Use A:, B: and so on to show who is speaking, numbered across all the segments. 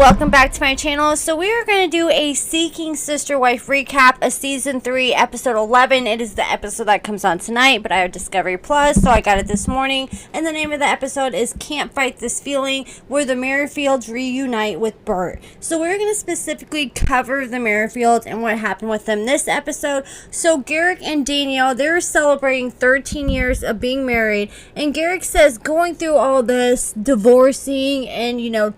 A: welcome back to my channel. So we are going to do a Seeking Sister Wife recap of season 3 episode 11. It is the episode that comes on tonight, but I have Discovery Plus, so I got it this morning. And the name of the episode is Can't Fight This Feeling, where the Merrifields reunite with Bert. So we're going to specifically cover the Merrifields and what happened with them this episode. So Garrick and Danielle, they're celebrating 13 years of being married, and Garrick says going through all this divorcing and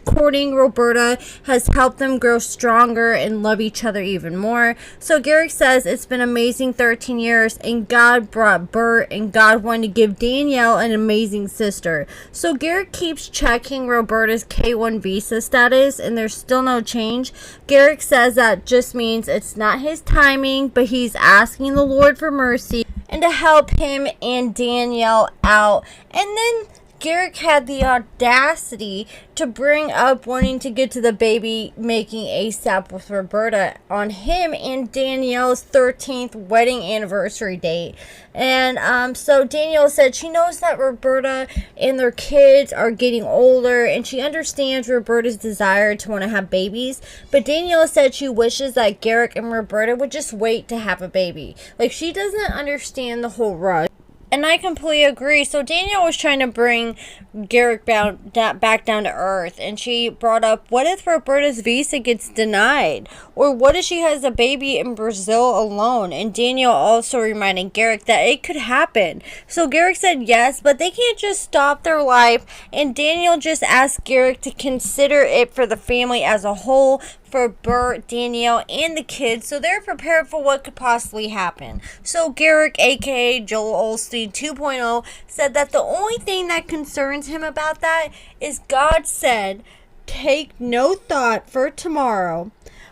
A: courting Roberta has helped them grow stronger and love each other even more. So Garrick says it's been amazing 13 years and God brought Bert, and God wanted to give Danielle an amazing sister. So Garrick keeps checking Roberta's K1 visa status and there's still no change. Garrick says that just means it's not his timing, but he's asking the Lord for mercy and to help him and Danielle out. And then Garrick had the audacity to bring up wanting to get to the baby making ASAP with Roberta on him and Danielle's 13th wedding anniversary date. And so Danielle said she knows that Roberta and their kids are getting older, and she understands Roberta's desire to want to have babies, but Danielle said she wishes that Garrick and Roberta would just wait to have a baby. Like, she doesn't understand the whole rush. And I completely agree. So Danielle was trying to bring Garrick back down to earth. And she brought up, what if Roberta's visa gets denied? Or what if she has a baby in Brazil alone? And Danielle also reminded Garrick that it could happen. So Garrick said yes, but they can't just stop their life. And Danielle just asked Garrick to consider it for the family as a whole, for Bert, Danielle, and the kids, so they're prepared for what could possibly happen. So Garrick, aka Joel Osteen 2.0, said that the only thing that concerns him about that is God said, take no thought for tomorrow,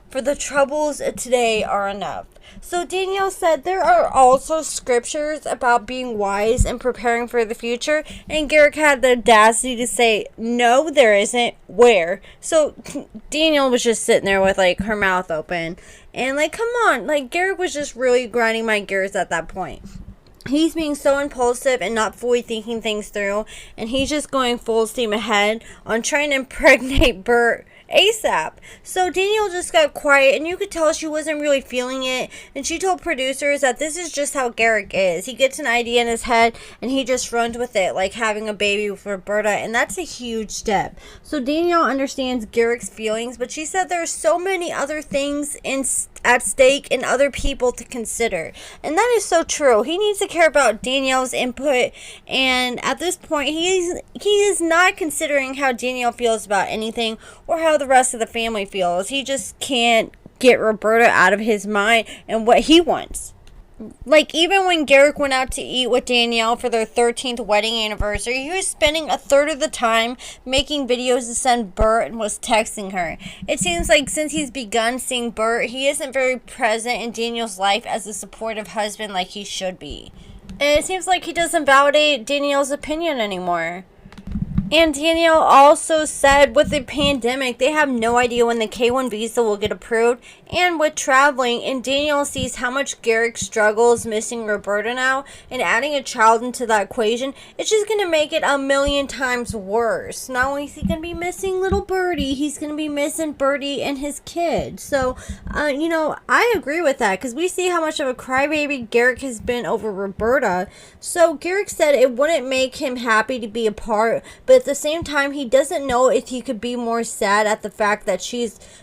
A: for the troubles of today are enough. So Danielle said there are also scriptures about being wise and preparing for the future, and Garrick had the audacity to say, no, there isn't. Where? So Danielle was just sitting there with like her mouth open, and like, come on, like Garrick was just really grinding my gears at that point. He's being so impulsive and not fully thinking things through, and he's just going full steam ahead on trying to impregnate Bert ASAP. So Danielle just got quiet, and you could tell she wasn't really feeling it, and she told producers that this is just how Garrick is. He gets an idea in his head and he just runs with it, like having a baby with Roberta, and that's a huge step. So Danielle understands Garrick's feelings, but she said there are so many other things at stake and other people to consider, and that is so true. He needs to care about Danielle's input, and at this point he is not considering how Danielle feels about anything or how the rest of the family feels. He just can't get Roberta out of his mind and what he wants. Like, even when Garrick went out to eat with Danielle for their 13th wedding anniversary, he was spending a third of the time making videos to send Bert and was texting her. It seems like since he's begun seeing Bert, he isn't very present in Danielle's life as a supportive husband like he should be. And it seems like he doesn't validate Danielle's opinion anymore. And Danielle also said with the pandemic, they have no idea when the K1 visa will get approved. And with traveling, and Danielle sees how much Garrick struggles missing Roberta now, and adding a child into that equation, it's just going to make it a million times worse. Not only is he going to be missing little Birdie, he's going to be missing Birdie and his kid. So, I agree with that, because we see how much of a crybaby Garrick has been over Roberta. So Garrick said it wouldn't make him happy to be apart, but at the same time, he doesn't know if he could be more sad at the fact that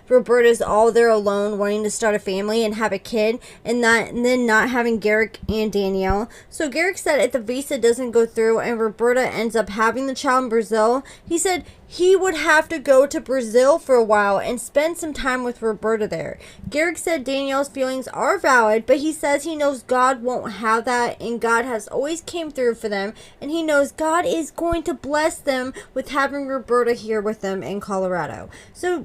A: Roberta's all there alone, wanting to start a family and have a kid, and then not having Garrick and Danielle. So Garrick said if the visa doesn't go through and Roberta ends up having the child in Brazil, he said he would have to go to Brazil for a while and spend some time with Roberta there. Garrick said Danielle's feelings are valid, but he says he knows God won't have that, and God has always came through for them, and he knows God is going to bless them with having Roberta here with them in Colorado. So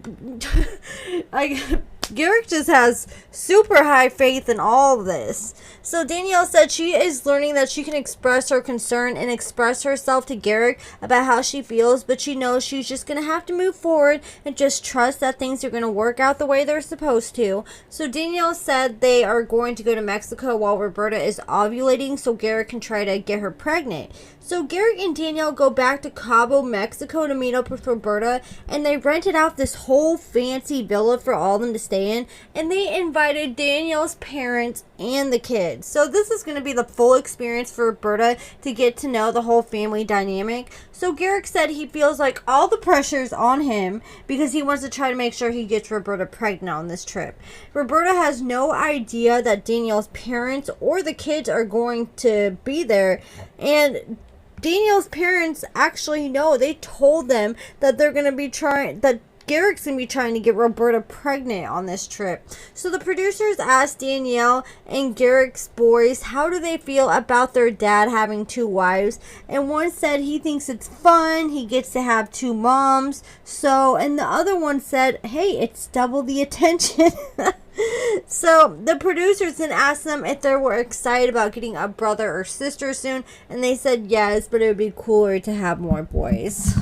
A: Garrick just has super high faith in all of this. So Danielle said she is learning that she can express her concern and express herself to Garrick about how she feels, but she knows she's just going to have to move forward and just trust that things are going to work out the way they're supposed to. So Danielle said they are going to go to Mexico while Roberta is ovulating so Garrick can try to get her pregnant. So Garrick and Danielle go back to Cabo, Mexico to meet up with Roberta, and they rented out this whole fancy villa for all of them to stay in, and they invited Danielle's parents and the kids. So this is going to be the full experience for Roberta to get to know the whole family dynamic. So Garrick said he feels like all the pressure's on him because he wants to try to make sure he gets Roberta pregnant on this trip. Roberta has no idea that Danielle's parents or the kids are going to be there, and Danielle's parents actually know. They told them that they're going to be that Garrick's going to be trying to get Roberta pregnant on this trip. So the producers asked Danielle and Garrick's boys how do they feel about their dad having 2 wives. And one said he thinks it's fun. He gets to have 2 moms. And the other one said, hey, it's double the attention. So the producers then asked them if they were excited about getting a brother or sister soon, and they said yes, but it would be cooler to have more boys.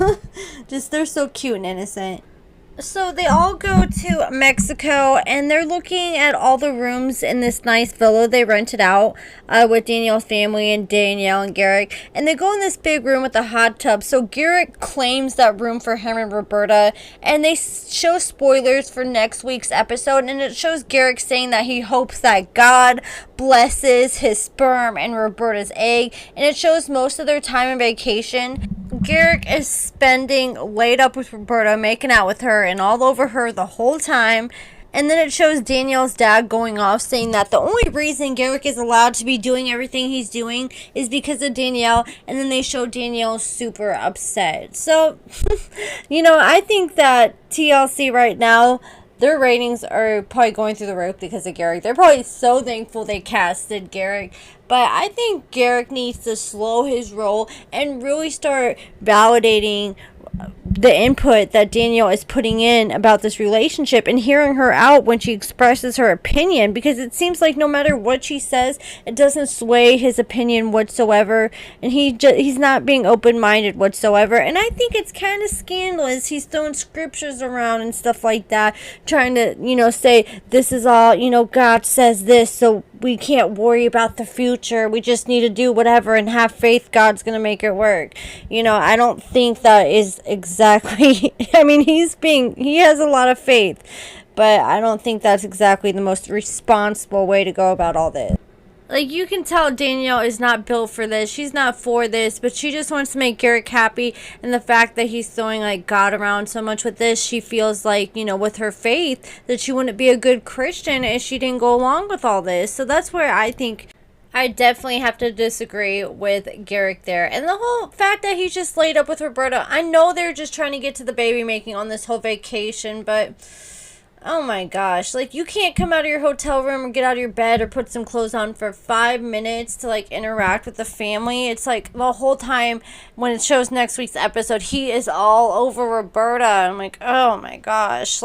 A: They're so cute and innocent. So they all go to Mexico, and they're looking at all the rooms in this nice villa they rented out with Danielle's family and Danielle and Garrick. And they go in this big room with a hot tub. So Garrick claims that room for him and Roberta, and they show spoilers for next week's episode. And it shows Garrick saying that he hopes that God blesses his sperm and Roberta's egg. And it shows most of their time on vacation. Garrick is spending laid up with Roberta, making out with her and all over her the whole time. And then it shows Danielle's dad going off saying that the only reason Garrick is allowed to be doing everything he's doing is because of Danielle. And then they show Danielle super upset. So, I think that TLC right now, their ratings are probably going through the roof because of Garrick. They're probably so thankful they casted Garrick. But I think Garrick needs to slow his roll and really start validating the input that Danielle is putting in about this relationship and hearing her out when she expresses her opinion, because it seems like no matter what she says, it doesn't sway his opinion whatsoever, and he's not being open-minded whatsoever. And I think it's kind of scandalous. He's throwing scriptures around and stuff like that, trying to, say this is all, God says this, so we can't worry about the future. We just need to do whatever and have faith God's going to make it work. I don't think that is exactly, I mean, he has a lot of faith, but I don't think that's exactly the most responsible way to go about all this. Like, you can tell Danielle is not built for this. She's not for this, but she just wants to make Garrick happy. And the fact that he's throwing, God around so much with this, she feels like, with her faith, that she wouldn't be a good Christian if she didn't go along with all this. So that's where I think I definitely have to disagree with Garrick there. And the whole fact that he's just laid up with Roberta, I know they're just trying to get to the baby making on this whole vacation, but oh my gosh, you can't come out of your hotel room or get out of your bed or put some clothes on for 5 minutes to interact with the family. It's the whole time when it shows next week's episode, he is all over Roberta. I'm like, oh my gosh,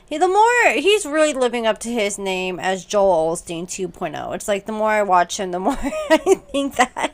A: he's really living up to his name as Joel Osteen 2.0. It's the more I watch him, the more I think that.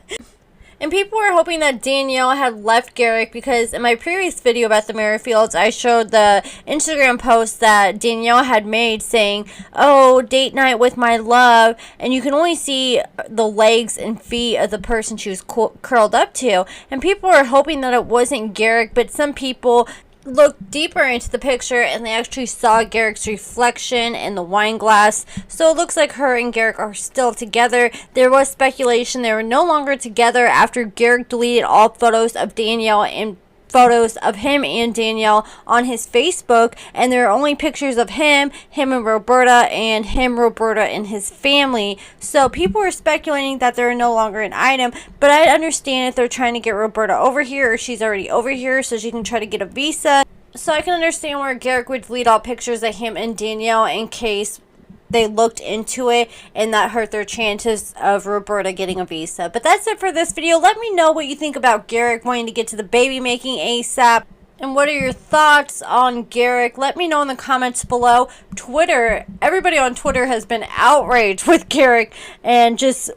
A: And people were hoping that Danielle had left Garrick, because in my previous video about the Merrifields, I showed the Instagram post that Danielle had made saying, oh, date night with my love. And you can only see the legs and feet of the person she was curled up to. And people were hoping that it wasn't Garrick, but some people looked deeper into the picture and they actually saw Garrick's reflection in the wine glass. So it looks like her and Garrick are still together. There was speculation they were no longer together after Garrick deleted all photos of Danielle and photos of him and Danielle on his Facebook, and there are only pictures of him and Roberta, and him, Roberta, and his family. So people are speculating that they're no longer an item, but I understand if they're trying to get Roberta over here, or she's already over here so she can try to get a visa. So I can understand where Garrick would delete all pictures of him and Danielle in case they looked into it and that hurt their chances of Roberta getting a visa. But that's it for this video. Let me know what you think about Garrick wanting to get to the baby making ASAP. And what are your thoughts on Garrick? Let me know in the comments below. Twitter, everybody on Twitter has been outraged with Garrick and just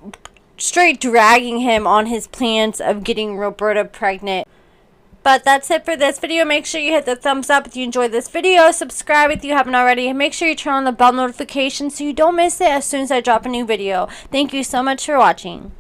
A: straight dragging him on his plans of getting Roberta pregnant. But that's it for this video. Make sure you hit the thumbs up if you enjoyed this video. Subscribe if you haven't already. And make sure you turn on the bell notification so you don't miss it as soon as I drop a new video. Thank you so much for watching.